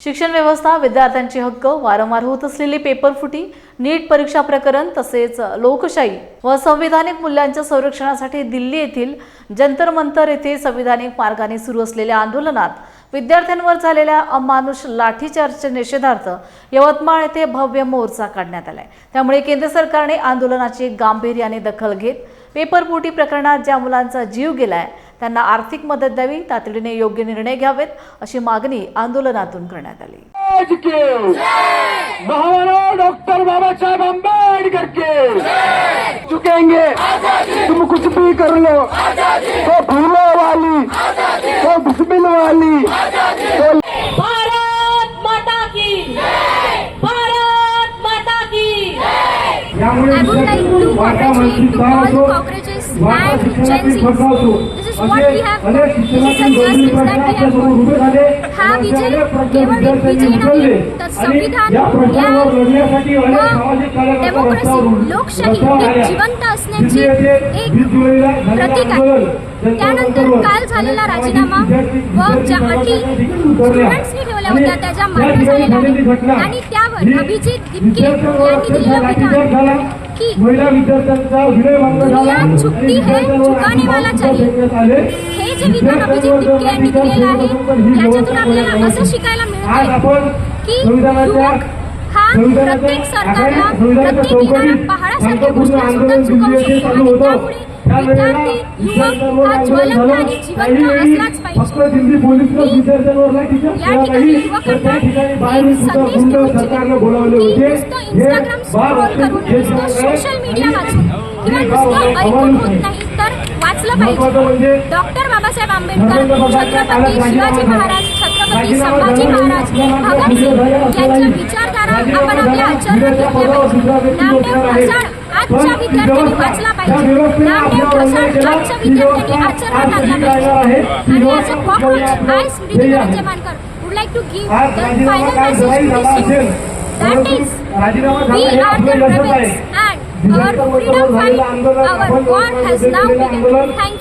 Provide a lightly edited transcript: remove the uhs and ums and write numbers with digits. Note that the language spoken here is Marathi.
शिक्षण व्यवस्था, विद्यार्थ्यांचे हक्क, वारंवार होत असलेली पेपरफुटी, नीट परीक्षा प्रकरण तसेच लोकशाही व संविधानिक मूल्यांच्या संरक्षणासाठी दिल्ली येथील जंतर मंतर येथे संविधानिक मार्गाने सुरू असलेल्या आंदोलनात विद्यार्थ्यांवर झालेल्या अमानुष लाठीचार्जच्या निषेधार्थ यवतमाळ येथे भव्य मोर्चा काढण्यात आलाय। त्यामुळे केंद्र सरकारने आंदोलनाची गांभीर्याने दखल घेत पेपरफुटी प्रकरणात ज्या मुलांचा जीव गेलाय त्यांना आर्थिक मदत द्यावी, तातडीने योग्य निर्णय घ्यावेत अशी मागणी आंदोलनातून करण्यात आली। डॉक्टर बाबा साहेब अम्बेडकर के झुकेंगे, तुम कुछ भी कर लो, तो भूलो वाली, तो बिस्मिल वाली, भारत माता की, भारत माता की। I would like to congratulate to all cockroaches and Gen Zs. This is what we have. This is the justice that we have got. हा विजय केवळ एक विजय नाही, तर संविधान, न्याय व डेमोक्रेसी, लोकशाही ही जिवंत असण्याची एक प्रतीक आहे। त्यानंतर काल झालेला राजीनामा व ज्या अटी स्टुडंट्सनी ठेवल्या होत्या त्या ज्या मान्य झालेल्या आहेत आणि त्यावर अभिजित दिपके यांनी दिलेलं विधान की दुनिया झुकती है, झुकाने वाला चाहिए, हे जे विधान अभिजित दिपके यांनी दिलेलं आहे याच्यातून आपल्याला असं शिकायला मिळतं की युवक हा प्रत्येक सरकारला प्रत्येक येणाऱ्या पहाडासारख्या गोष्टी सुद्धा चुकवू शकतो आणि त्यामुळे विद्यार्थी, युवक हा ज्वलंत आणि जिवंत असलाच पाहिजे। या ठिकाणी युवकांना एक संदेश देऊ इच्छिते की नुसतं इंस्टाग्राम स्क्रॉल करून, नुसतं सोशल मीडिया वाचून किंवा नुसतं ऐकून होत नाही, तर वाचलं पाहिजे। डॉक्टर बाबासाहेब आंबेडकर, छत्रपती शिवाजी महाराज, छत्रपती संभाजी महाराज, भगतसिंग यांच्या विचारधारा आपण आपल्या आचरणात घेतल्या पाहिजे। नामदेव ढसाळ आजच्या विद्यार्थ्यांनी वाचला पाहिजे, नामदेव ढसाळ आजच्या विद्यार्थ्यांनी आचरणात आणला पाहिजे। आणि as a cockroach, I Smriti Dhananjay Mankar would like to give the final message to this youth, that is, we are the rebels and our freedom fight, our war has now begun. Thank you.